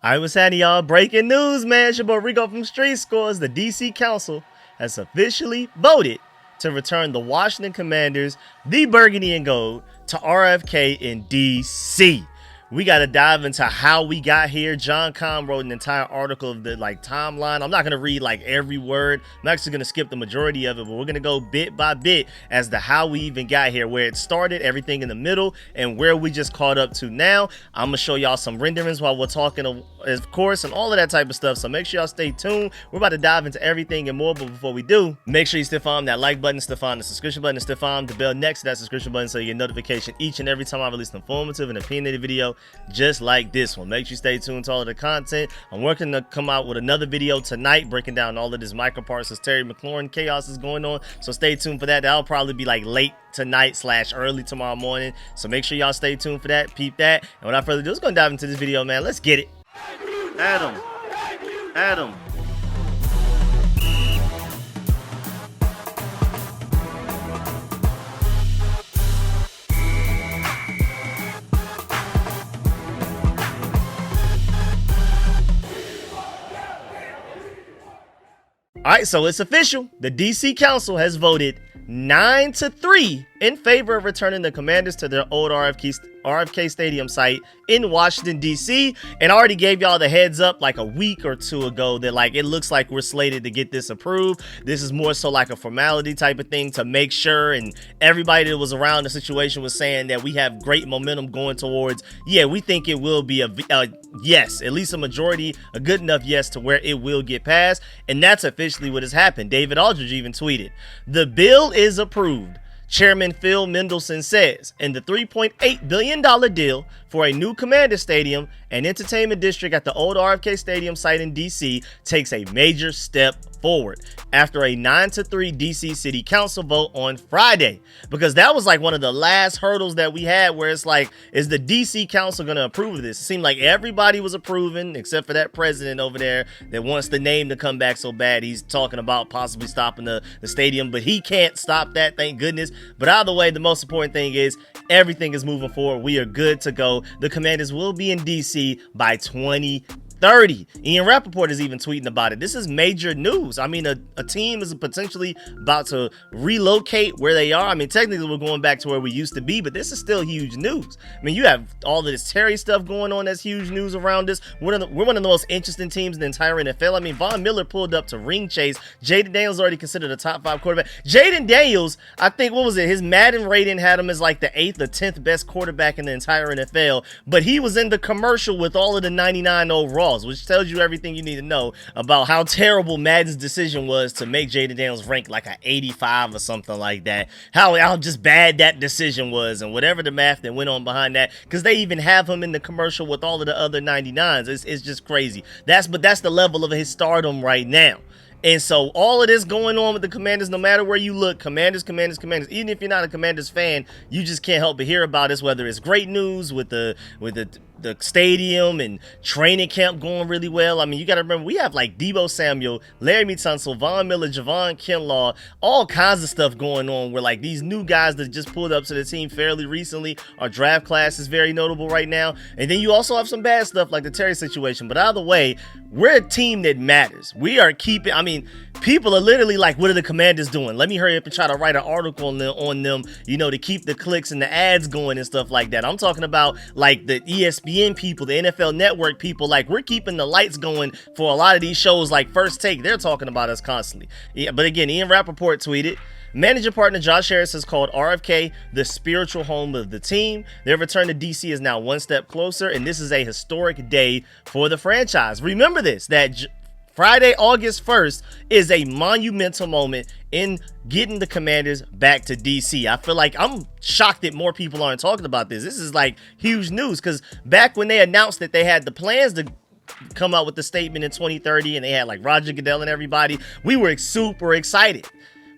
I was happening, y'all. Breaking news, man. It's your boy Rico from StreetScores. The DC Council has officially voted to return the Washington Commanders, the Burgundy and Gold, to RFK in DC. We got to dive into how we got here. John Kahn wrote an entire article of the timeline. I'm not going to read every word. I'm actually going to skip the majority of it, but we're going to go bit by bit as to how we even got here, where it started, everything in the middle, and where we just caught up to now. I'm going to show y'all some renderings while we're talking, of course, and all of that type of stuff. So make sure y'all stay tuned. We're about to dive into everything and more, but before we do, make sure you stiff on that like button, stiff on the subscription button, stiff on the bell next to that subscription button so you get notification each and every time I release an informative and opinionated video just like this one. Make sure you stay tuned to all of the content. I'm working to come out with another video tonight breaking down all of this Michael Parsons, Terry McLaurin chaos is going on, so stay tuned for that. That'll probably be late tonight / early tomorrow morning, so make sure y'all stay tuned for that. Peep that. And without further ado, let's go dive into this video, man. Let's get it. Adam. All right, so it's official. The DC Council has voted 9-3 in favor of returning the Commanders to their old RFK Stadium site in Washington, D.C. And I already gave y'all the heads up a week or two ago that it looks like we're slated to get this approved. This is more so a formality type of thing to make sure, and everybody that was around the situation was saying that we have great momentum going towards, we think it will be a yes, at least a majority, a good enough yes to where it will get passed. And that's officially what has happened. David Aldridge even tweeted, "The bill is approved," Chairman Phil Mendelson says, and the $3.8 billion deal for a new Commander Stadium and entertainment district at the old RFK Stadium site in D.C. takes a major step forward after a 9-3 D.C. City Council vote on Friday, because that was one of the last hurdles that we had, where it's is the D.C. Council going to approve of this? It seemed like everybody was approving except for that president over there that wants the name to come back so bad. He's talking about possibly stopping the stadium, but he can't stop that, thank goodness. But either way, the most important thing is everything is moving forward. We are good to go. The Commanders will be in D.C. by 2030. Ian Rappaport is even tweeting about it. This is major news. I mean, a team is potentially about to relocate where they are. I mean, technically we're going back to where we used to be, but this is still huge news. I mean, you have all of this Terry stuff going on. That's huge news around us. We're one of the most interesting teams in the entire NFL. I mean, Von Miller pulled up to ring chase. Jaden Daniels already considered a top 5 quarterback. Jaden Daniels, I think, what was it? His Madden rating had him as the 8th or 10th best quarterback in the entire NFL, but he was in the commercial with all of the 99 overalls, which tells you everything you need to know about how terrible Madden's decision was to make Jaden Daniels rank an 85 or something like that. How just bad that decision was, and whatever the math that went on behind that, because they even have him in the commercial with all of the other 99s. It's just crazy. That's the level of his stardom right now. And so all of this going on with the Commanders, no matter where you look, Commanders. Even if you're not a Commanders fan, you just can't help but hear about this, whether it's great news with the stadium and training camp going really well. I mean, you got to remember, we have Deebo Samuel, Larry Tunsil, Von Miller, Javon Kinlaw, all kinds of stuff going on where these new guys that just pulled up to the team fairly recently. Our draft class is very notable right now. And then you also have some bad stuff like the Terry situation. But either way, we're a team that matters. We are keeping, I mean, people are literally what are the Commanders doing? Let me hurry up and try to write an article on them, to keep the clicks and the ads going and stuff like that. I'm talking about the ESPN people, the NFL Network people. We're keeping the lights going for a lot of these shows First Take. They're talking about us constantly. Yeah, but again, Ian Rappaport tweeted, "Manager partner Josh Harris has called RFK the spiritual home of the team. Their return to DC is now one step closer, and this is a historic day for the franchise." Remember this, that Friday, August 1st is a monumental moment in getting the Commanders back to DC. I feel I'm shocked that more people aren't talking about this. This is huge news, because back when they announced that they had the plans to come out with the statement in 2030 and they had Roger Goodell and everybody, we were super excited.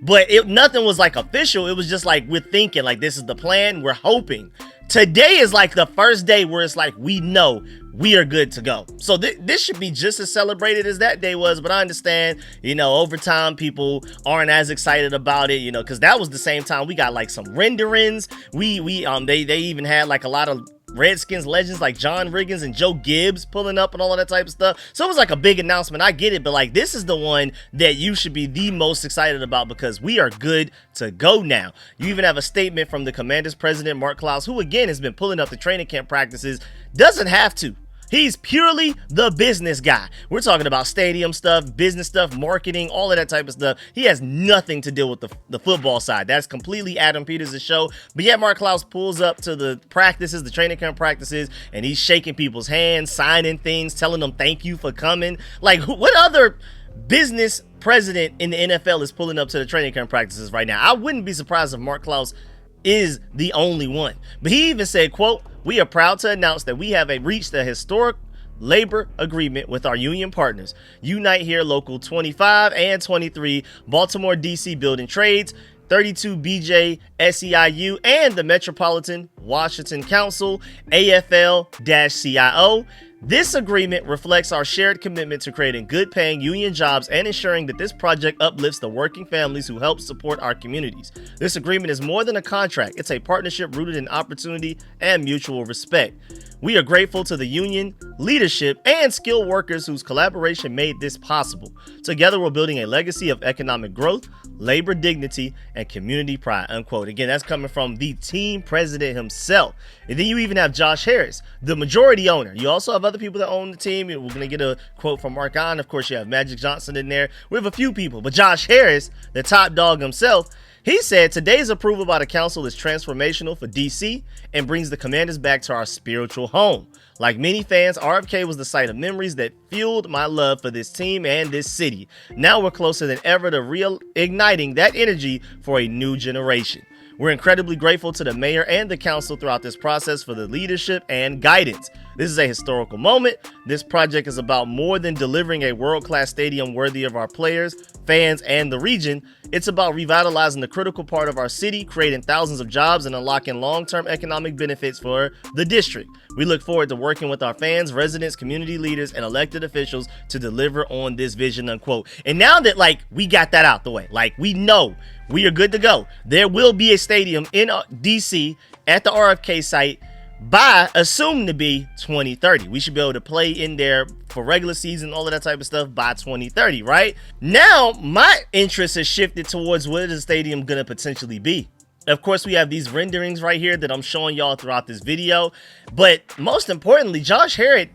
But nothing was official. It was just we're thinking this is the plan. We're hoping. Today is the first day where it's we know we are good to go. So this should be just as celebrated as that day was. But I understand, over time people aren't as excited about it, because that was the same time we got some renderings. They even had a lot of Redskins legends like John Riggins and Joe Gibbs pulling up and all of that type of stuff. So it was like a big announcement. I get it, but like this is the one that you should be the most excited about because we are good to go now. You even have a statement from the Commanders president, Mark Klaus, who again has been pulling up the training camp practices. Doesn't have to. He's purely the business guy. We're talking about stadium stuff, business stuff, marketing, all of that type of stuff. He has nothing to do with the football side. That's completely Adam Peters' show. But yet Mark Klaus pulls up to the practices, the training camp practices, and he's shaking people's hands, signing things, telling them thank you for coming. Like, what other business president in the NFL is pulling up to the training camp practices right now? I wouldn't be surprised if Mark Klaus is the only one. But he even said, quote, "We are proud to announce that we have reached a historic labor agreement with our union partners, Unite Here Local 25 and 23, Baltimore DC Building Trades, 32 BJ SEIU, and the Metropolitan Washington Council, AFL-CIO. This agreement reflects our shared commitment to creating good-paying union jobs and ensuring that this project uplifts the working families who help support our communities. This agreement is more than a contract. It's a partnership rooted in opportunity and mutual respect. We are grateful to the union, leadership, and skilled workers whose collaboration made this possible. Together, we're building a legacy of economic growth, labor dignity, and community pride," unquote. Again, that's coming from the team president himself. And then you even have Josh Harris, the majority owner. You also have other people that own the team. We're going to get a quote from Mark On. Of course, you have Magic Johnson in there. We have a few people. But Josh Harris, the top dog himself, he said, "Today's approval by the council is transformational for DC and brings the Commanders back to our spiritual home. Like many fans, RFK was the site of memories that fueled my love for this team and this city. Now we're closer than ever to reigniting that energy for a new generation. We're incredibly grateful to the mayor and the council throughout this process for the leadership and guidance. This is a historical moment. This project is about more than delivering a world-class stadium worthy of our players, fans, and the region. It's about revitalizing the critical part of our city, creating thousands of jobs, and unlocking long-term economic benefits for the district. We look forward to working with our fans, residents, community leaders, and elected officials to deliver on this vision," unquote. And now that, like, we got that out the way, like, we know we are good to go. There will be a stadium in DC at the RFK site by assumed to be 2030. We should be able to play in there for regular season, all of that type of stuff by 2030, right? Now, my interest has shifted towards what is the stadium going to potentially be. Of course, we have these renderings right here that I'm showing y'all throughout this video. But most importantly, Josh Harris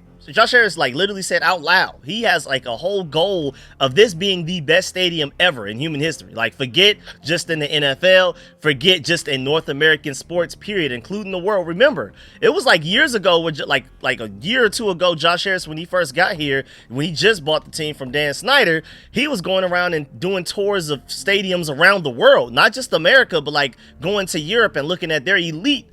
like literally said out loud, he has like a whole goal of this being the best stadium ever in human history. Like, forget just in the NFL, forget just in North American sports, period, including the world. Remember, it was like years ago, like a year or two ago, Josh Harris, when he first got here, when he just bought the team from Dan Snyder, he was going around and doing tours of stadiums around the world, not just America, but like going to Europe and looking at their elite,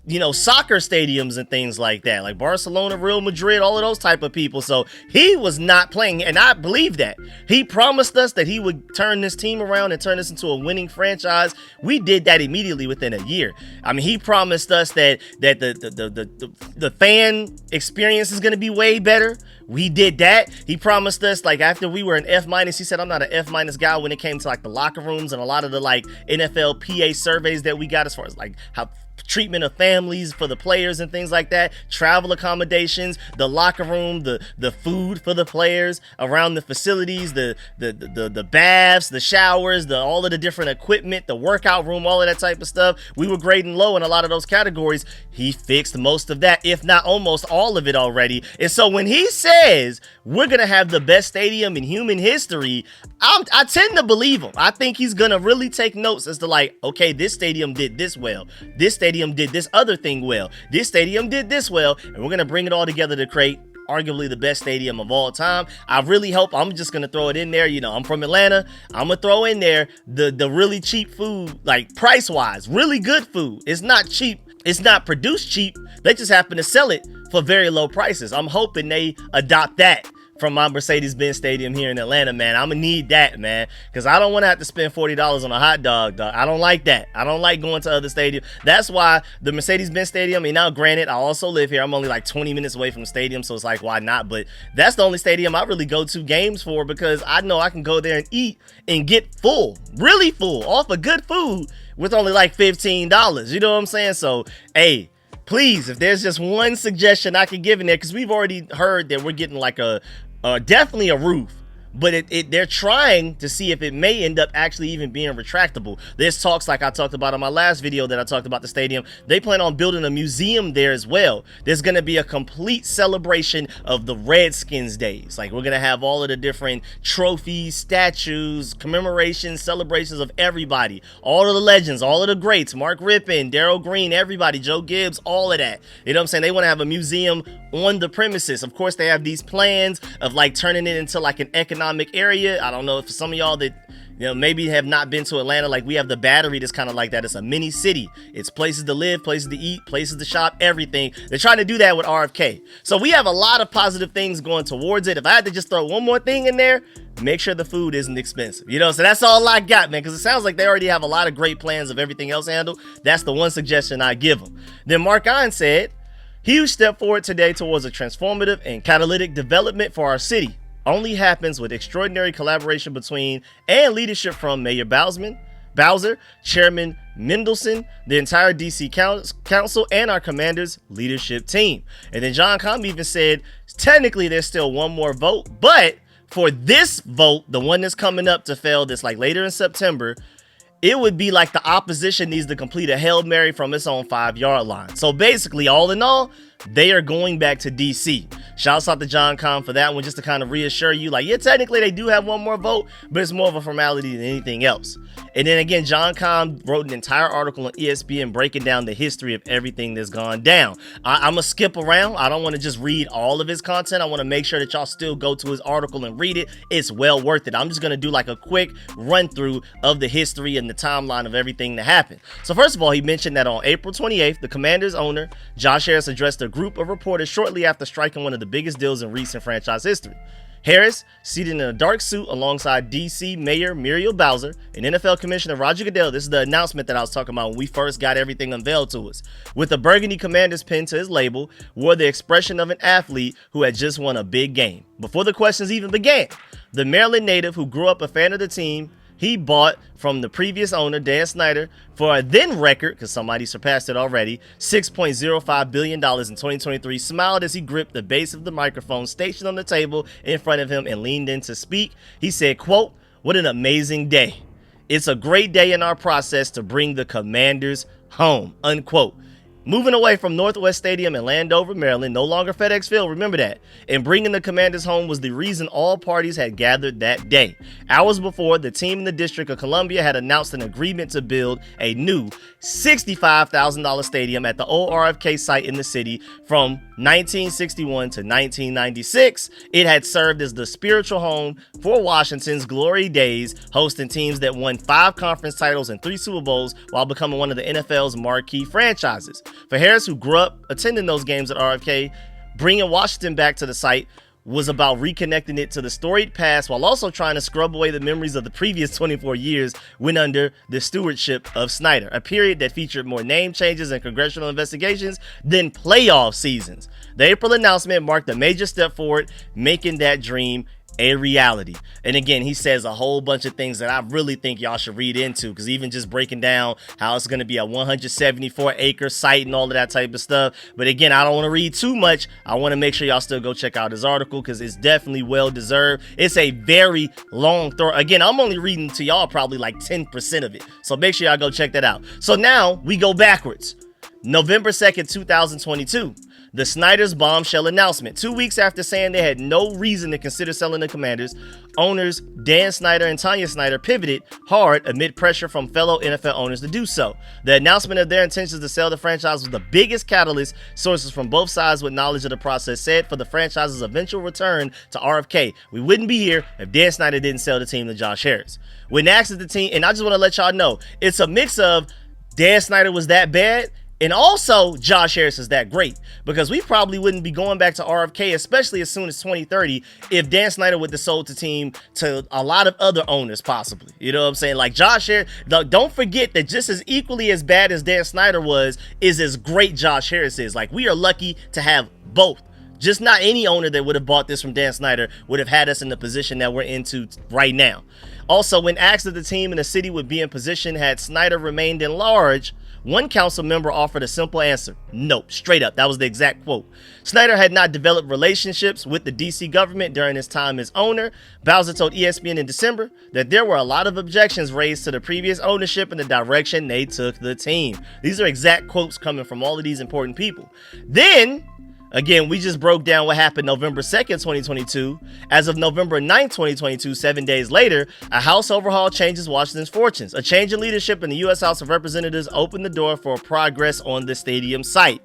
you know, soccer stadiums and things like that, like Barcelona, Real Madrid, all of those type of people. So he was not playing, and I believe that. He promised us that he would turn this team around and turn this into a winning franchise. We did that immediately within a year. I mean, he promised us that the fan experience is going to be way better. We did that. He promised us, like, after we were an F-, he said, "I'm not an F- guy when it came to like the locker rooms and a lot of the like NFL PA surveys that we got as far as like how treatment of families for the players and things like that, travel accommodations, the locker room, the food for the players around the facilities, the baths, the showers, all of the different equipment, the workout room, all of that type of stuff. We were grading low in a lot of those categories. He fixed most of that, if not almost all of it already. And so when he says we're gonna have the best stadium in human history, I tend to believe him. I think he's gonna really take notes as to like, okay, this stadium did this well, this stadium did this other thing well, this stadium did this well, and we're gonna bring it all together to create arguably the best stadium of all time. I really hope. I'm just gonna throw it in there. You know, I'm from Atlanta. I'm gonna throw in there the really cheap food, like price wise, really good food. It's not cheap. It's not produced cheap. They just happen to sell it for very low prices. I'm hoping they adopt that from my Mercedes-Benz Stadium here in Atlanta, man. I'm gonna need that, man, because I don't want to have to spend $40 on a hot dog, dog. I don't like that. I don't like going to other stadiums. That's why the Mercedes-Benz Stadium, and now granted, I also live here. I'm only like 20 minutes away from the stadium, so it's like, why not? But that's the only stadium I really go to games for, because I know I can go there and eat and get full, really full, off of good food with only like $15. You know what I'm saying? So, hey, please, if there's just one suggestion I can give in there, because we've already heard that we're getting like definitely a roof. But they're trying to see if it may end up actually even being retractable. There's talks, like I talked about on my last video that I talked about the stadium. They plan on building a museum there as well. There's going to be a complete celebration of the Redskins days. Like, we're going to have all of the different trophies, statues, commemorations, celebrations of everybody. All of the legends, all of the greats, Mark Rippon, Darryl Green, everybody, Joe Gibbs, all of that. You know what I'm saying? They want to have a museum on the premises. Of course, they have these plans of like turning it into like an economic area. I don't know if some of y'all that maybe have not been to Atlanta, like we have the Battery that's kind of like that. It's a mini city. It's places to live, places to eat, places to shop, everything. They're trying to do that with RFK. So we have a lot of positive things going towards it. If I had to just throw one more thing in there, make sure the food isn't expensive. So that's all I got, man, because it sounds like they already have a lot of great plans of everything else handled. That's the one suggestion I give them. Then Mark Iron said, huge step forward today towards a transformative and catalytic development for our city. Only happens with extraordinary collaboration between and leadership from Mayor Bowser, Chairman Mendelson, the entire DC Council, and our commander's leadership team. And then John Combe even said, technically there's still one more vote, but for this vote, the one that's coming up to fail this like later in September, it would be like the opposition needs to complete a Hail Mary from its own 5-yard line. So basically, all in all, they are going back to DC. Shouts out to John Combe for that one, just to kind of reassure you, like, yeah, technically they do have one more vote, but it's more of a formality than anything else. And then again, John Combe wrote an entire article on ESPN breaking down the history of everything that's gone down. I'm going to skip around. I don't want to just read all of his content. I want to make sure that y'all still go to his article and read it. It's well worth it. I'm just going to do like a quick run through of the history and the timeline of everything that happened. So first of all, he mentioned that on April 28th, the Commanders owner, Josh Harris, addressed a group of reporters shortly after striking one of the biggest deals in recent franchise history. Harris, seated in a dark suit alongside DC Mayor Muriel Bowser and NFL Commissioner Roger Goodell. This is the announcement that I was talking about when we first got everything unveiled to us. With a burgundy Commanders pin to his label, wore the expression of an athlete who had just won a big game. Before the questions even began, the Maryland native who grew up a fan of the team he bought from the previous owner, Dan Snyder, for a then record, because somebody surpassed it already, $6.05 billion in 2023, smiled as he gripped the base of the microphone stationed on the table in front of him and leaned in to speak. He said, quote, "What an amazing day. It's a great day in our process to bring the Commanders home," unquote. Moving away from Northwest Stadium in Landover, Maryland, no longer FedEx Field, remember that, and bringing the Commanders home was the reason all parties had gathered that day. Hours before, the team in the District of Columbia had announced an agreement to build a new $65,000 stadium at the old RFK site in the city from 1961 to 1996. It had served as the spiritual home for Washington's glory days, hosting teams that won 5 conference titles and 3 Super Bowls while becoming one of the NFL's marquee franchises. For Harris, who grew up attending those games at RFK, bringing Washington back to the site was about reconnecting it to the storied past while also trying to scrub away the memories of the previous 24 years when under the stewardship of Snyder, a period that featured more name changes and congressional investigations than playoff seasons. The April announcement marked a major step forward, making that dream a reality. And again, he says a whole bunch of things that I really think y'all should read into, because even just breaking down how it's going to be a 174-acre site and all of that type of stuff. But again, I don't want to read too much. I want to make sure y'all still go check out his article, because it's definitely well deserved. It's a very long thorough. Again, I'm only reading to y'all probably like 10% of it, so make sure y'all go check that out. So now we go backwards. November 2nd, 2022. The Snyder's bombshell announcement. 2 weeks after saying they had no reason to consider selling the Commanders, owners Dan Snyder and Tanya Snyder pivoted hard amid pressure from fellow NFL owners to do so. The announcement of their intentions to sell the franchise was the biggest catalyst, sources from both sides with knowledge of the process said, for the franchise's eventual return to RFK. We wouldn't be here if Dan Snyder didn't sell the team to Josh Harris. When asked at the team, and I just want to let y'all know, it's a mix of Dan Snyder was that bad, and also, Josh Harris is that great, because we probably wouldn't be going back to RFK, especially as soon as 2030, if Dan Snyder would have sold the team to a lot of other owners, possibly. You know what I'm saying? Like Josh Harris, don't forget that just as equally as bad as Dan Snyder was, is as great Josh Harris is. Like, we are lucky to have both. Just not any owner that would have bought this from Dan Snyder would have had us in the position that we're into right now. Also, when asked if the team in the city would be in position had Snyder remained in large, One council member offered a simple answer: nope, straight up. That was the exact quote. Snyder had not developed relationships with the DC government during his time as owner. Bowser told ESPN in December that there were a lot of objections raised to the previous ownership and the direction they took the team. These are exact quotes coming from all of these important people. Then, again, we just broke down what happened November 2nd, 2022. As of November 9th, 2022, 7 days later, a House overhaul changes Washington's fortunes. A change in leadership in the U.S. House of Representatives opened the door for progress on the stadium site.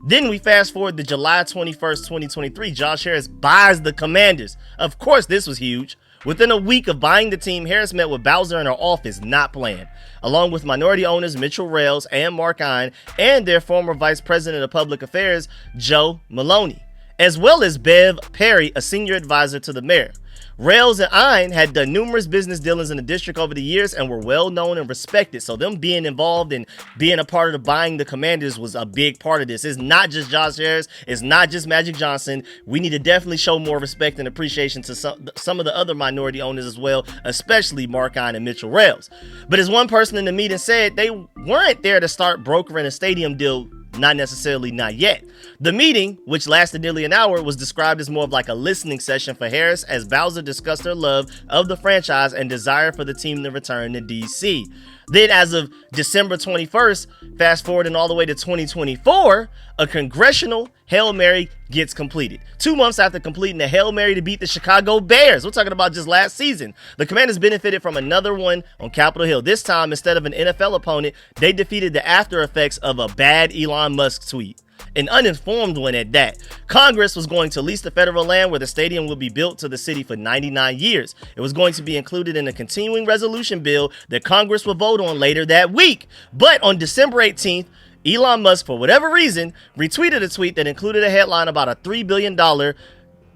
Then we fast forward to July 21st, 2023. Josh Harris buys the Commanders. Of course, this was huge. Within a week of buying the team, Harris met with Bowser in her office, not playing, along with minority owners Mitchell Rales and Mark Ine, and their former Vice President of Public Affairs, Joe Maloney, as well as Bev Perry, a senior advisor to the mayor. Rales and Ine had done numerous business dealings in the district over the years and were well known and respected. So them being involved and being a part of the buying the Commanders was a big part of this. It's not just Josh Harris. It's not just Magic Johnson. We need to definitely show more respect and appreciation to some of the other minority owners as well, especially Mark Ine and Mitchell Rales. But as one person in the meeting said, they weren't there to start brokering a stadium deal. Not necessarily, not yet. The meeting, which lasted nearly an hour, was described as more of like a listening session for Harris as Bowser discussed her love of the franchise and desire for the team to return to DC. Then as of December 21st, fast forwarding all the way to 2024, a congressional Hail Mary gets completed. 2 months after completing the Hail Mary to beat the Chicago Bears. We're talking about just last season. The Commanders benefited from another one on Capitol Hill. This time, instead of an NFL opponent, they defeated the after effects of a bad Elon Musk tweet. An uninformed one at that. Congress was going to lease the federal land where the stadium will be built to the city for 99 years. It was going to be included in a continuing resolution bill that Congress will vote on later that week. But on December 18th, Elon Musk, for whatever reason, retweeted a tweet that included a headline about a $3 billion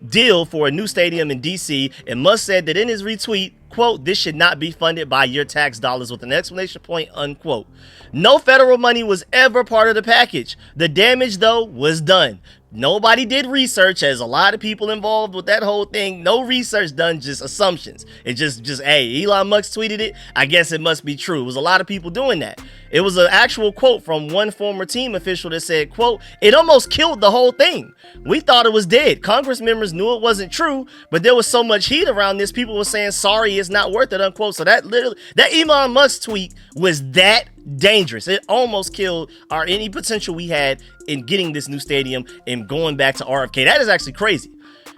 deal for a new stadium in DC, and Musk said that in his retweet, quote, "This should not be funded by your tax dollars," with an exclamation point, unquote. No federal money was ever part of the package. The damage, though, was done. Nobody did research, as a lot of people involved with that whole thing. No research done, just assumptions. It just, hey, Elon Musk tweeted it. I guess it must be true. It was a lot of people doing that. It was an actual quote from one former team official that said, quote, "It almost killed the whole thing. We thought it was dead. Congress members knew it wasn't true, but there was so much heat around this. People were saying, sorry, it's not worth it," unquote. So that Elon Musk tweet was that dangerous. It almost killed any potential we had in getting this new stadium and going back to RFK. That is actually crazy.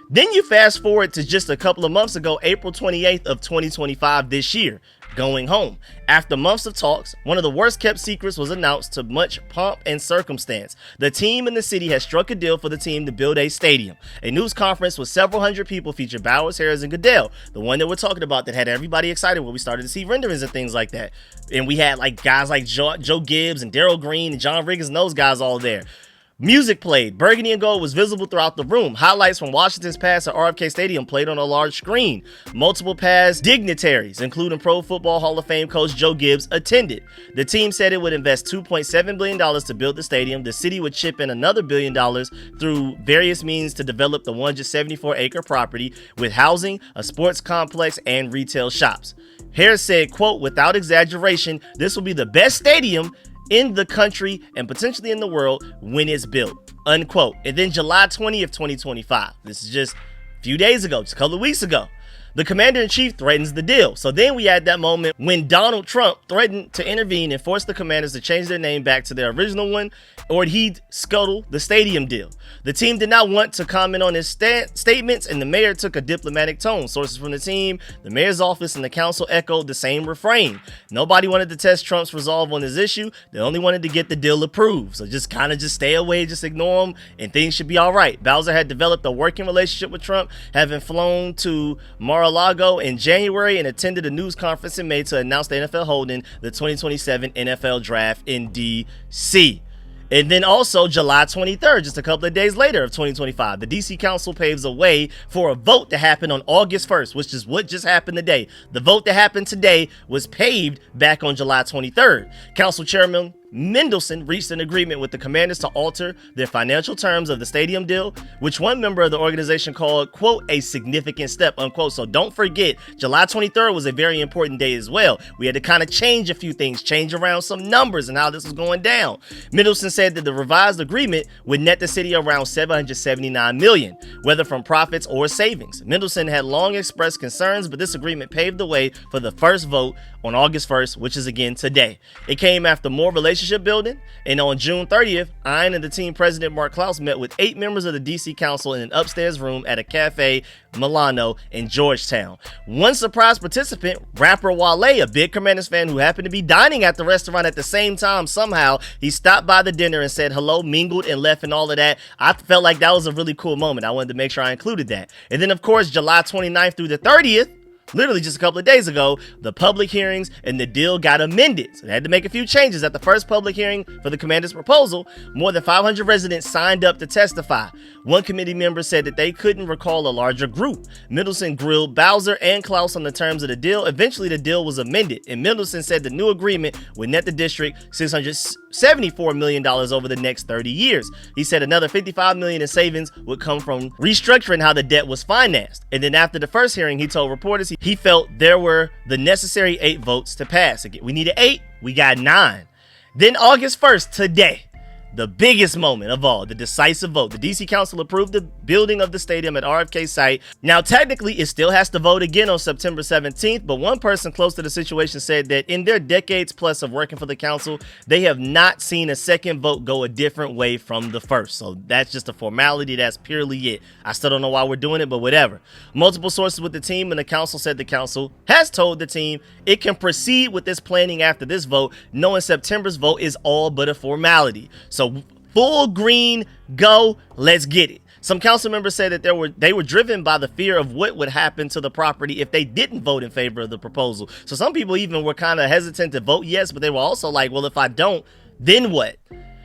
Then you fast forward to just a couple of months ago, April 28th of 2025 this year, going home. After months of talks, one of the worst kept secrets was announced to much pomp and circumstance. The team and the city has struck a deal for the team to build a stadium. A news conference with several hundred people featured Bowers, Harris, and Goodell, the one that we're talking about that had everybody excited when we started to see renderings and things like that. And we had like guys like Joe Gibbs and Darryl Green and John Riggins and those guys all there. Music played. Burgundy and gold was visible throughout the room. Highlights from Washington's past at RFK Stadium played on a large screen. Multiple past dignitaries, including Pro Football Hall of Fame coach Joe Gibbs, attended. The team said it would invest $2.7 billion to build the stadium. The city would chip in another $1 billion through various means to develop the 174-acre property with housing, a sports complex, and retail shops. Harris said, quote, "Without exaggeration, this will be the best stadium in the country and potentially in the world when it's built," unquote. And then July 20th, 2025, this is just a few days ago, just a couple of weeks ago, the commander-in-chief threatens the deal. So then we had that moment when Donald Trump threatened to intervene and force the Commanders to change their name back to their original one, or he'd scuttle the stadium deal. The team did not want to comment on his statements, and the mayor took a diplomatic tone. Sources from the team, the mayor's office, and the council echoed the same refrain. Nobody wanted to test Trump's resolve on this issue. They only wanted to get the deal approved. So just stay away, just ignore him, and things should be all right. Bowser had developed a working relationship with Trump, having flown to Mar-a-Lago in January and attended a news conference in May to announce the NFL holding the 2027 NFL Draft in D.C. And then also July 23rd, just a couple of days later of 2025, the DC Council paves a way for a vote to happen on August 1st, which is what just happened today. The vote that happened today was paved back on July 23rd. Council Chairman Mendelsohn reached an agreement with the Commanders to alter their financial terms of the stadium deal, which one member of the organization called, quote, a significant step, unquote. So don't forget, July 23rd was a very important day as well. We had to kind of change a few things, change around some numbers and how this was going down. Mendelsohn said that the revised agreement would net the city around $779 million, whether from profits or savings. Mendelsohn had long expressed concerns, but this agreement paved the way for the first vote on August 1st, which is again today. It came after more relationship building, and on June 30th, Ein and the team president Mark Klaus met with 8 members of the DC Council in an upstairs room at a cafe Milano in Georgetown. One surprise participant, rapper Wale, a big Commanders fan who happened to be dining at the restaurant at the same time somehow, he stopped by the dinner and said hello, mingled, and left and all of that. I felt like that was a really cool moment. I wanted to make sure I included that. And then, of course, July 29th through the 30th, literally just a couple of days ago, the public hearings and the deal got amended. So they had to make a few changes. At the first public hearing for the Commanders' proposal, more than 500 residents signed up to testify. One committee member said that they couldn't recall a larger group. Mendelsohn grilled Bowser and Klaus on the terms of the deal. Eventually, the deal was amended, and Mendelsohn said the new agreement would net the district $674 million over the next 30 years. He said another $55 million in savings would come from restructuring how the debt was financed. And then after the first hearing, he told reporters he felt there were the necessary 8 votes to pass. Again, we needed 8, we got 9. Then August 1st, today, the biggest moment of all, the decisive vote. The DC Council approved the building of the stadium at RFK site. Now, technically, it still has to vote again on September 17th, but one person close to the situation said that in their decades plus of working for the council, they have not seen a second vote go a different way from the first. So that's just a formality. That's purely it. I still don't know why we're doing it, but whatever. Multiple sources with the team and the council said the council has told the team it can proceed with this planning after this vote, knowing September's vote is all but a formality. So full green, go, let's get it. Some council members said that they were driven by the fear of what would happen to the property if they didn't vote in favor of the proposal. So some people even were kind of hesitant to vote yes, but they were also like, well, if I don't, then what?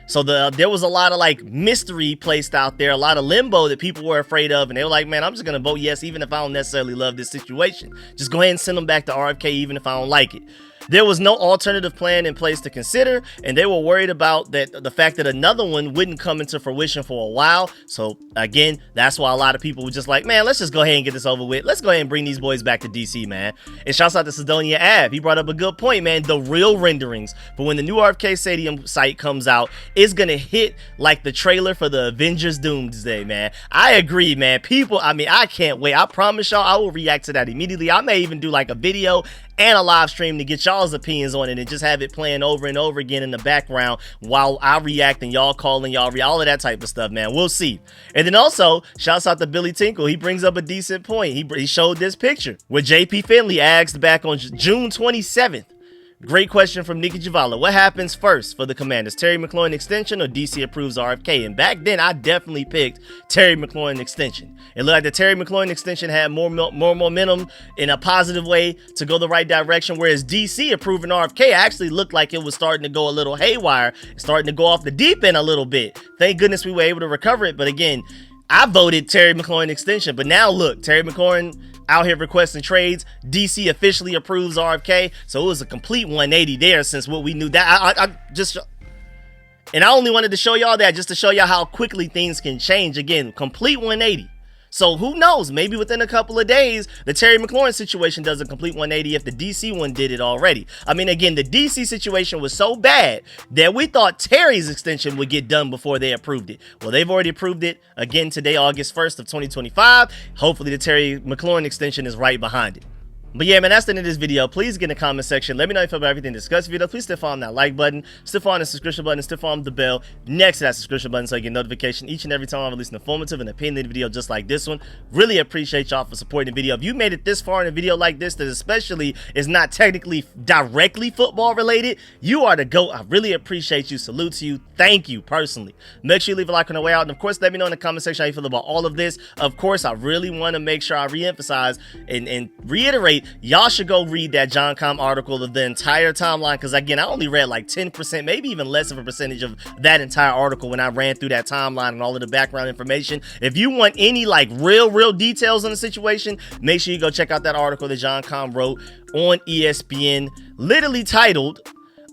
So there was a lot of like mystery placed out there, a lot of limbo that people were afraid of, and they were like, man, I'm just going to vote yes even if I don't necessarily love this situation. Just go ahead and send them back to RFK even if I don't like it. There was no alternative plan in place to consider, and they were worried about the fact that another one wouldn't come into fruition for a while. So again, that's why a lot of people were just like, man, let's just go ahead and get this over with. Let's go ahead and bring these boys back to DC, man. And shouts out to Sidonia Ave. He brought up a good point, man. The real renderings for when the new RFK Stadium site comes out is going to hit like the trailer for the Avengers Doomsday, man. I agree, man. People, I mean, I can't wait. I promise y'all I will react to that immediately. I may even do like a video and a live stream to get y'all's opinions on it and just have it playing over and over again in the background while I react and y'all calling y'all all of that type of stuff, man. We'll see. And then also, shouts out to Billy Tinkle. He brings up a decent point. He showed this picture where JP Finley asked back on June 27th. Great question from Nikki Javala. What happens first for the Commanders? Terry McLaurin extension or DC approves RFK? And back then, I definitely picked Terry McLaurin extension. It looked like the Terry McLaurin extension had more momentum in a positive way to go the right direction, whereas DC approving RFK actually looked like it was starting to go a little haywire, starting to go off the deep end a little bit. Thank goodness we were able to recover it. But again, I voted Terry McLaurin extension. But now look, Terry McLaurin out here requesting trades. DC officially approves RFK. So it was a complete 180 there since what we knew. That I only wanted to show y'all that just to show y'all how quickly things can change. Again, complete 180. So who knows? Maybe within a couple of days, the Terry McLaurin situation does a complete 180 if the DC one did it already. I mean, again, the DC situation was so bad that we thought Terry's extension would get done before they approved it. Well, they've already approved it again today, August 1st of 2025. Hopefully the Terry McLaurin extension is right behind it. But yeah, man, that's the end of this video. Please get in the comment section. Let me know if you feel about everything discussed in the video. Please still follow that like button, still follow the subscription button, still follow the bell next to that subscription button so you get notification each and every time I release an informative and opinionated video just like this one. Really appreciate y'all for supporting the video. If you made it this far in a video like this that especially is not technically directly football related, you are the GOAT. I really appreciate you. Salute to you. Thank you personally. Make sure you leave a like on the way out. And of course, let me know in the comment section how you feel about all of this. Of course, I really want to make sure I reemphasize and reiterate, y'all should go read that John Com article of the entire timeline, because again, I only read like 10%, maybe even less of a percentage of that entire article when I ran through that timeline and all of the background information. If you want any like real details on the situation, make sure you go check out that article that John Com wrote on ESPN, literally titled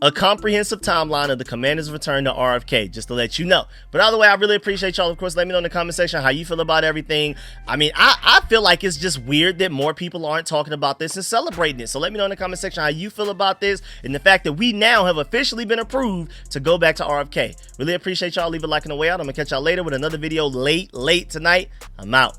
a comprehensive timeline of the Commanders' return to RFK, just to let you know. But either way, I really appreciate y'all. Of course, let me know in the comment section how you feel about everything. I mean, I feel like it's just weird that more people aren't talking about this and celebrating it. So let me know in the comment section how you feel about this and the fact that we now have officially been approved to go back to RFK. Really appreciate y'all. Leave a like on the way out. I'm gonna catch y'all later with another video late tonight. I'm out.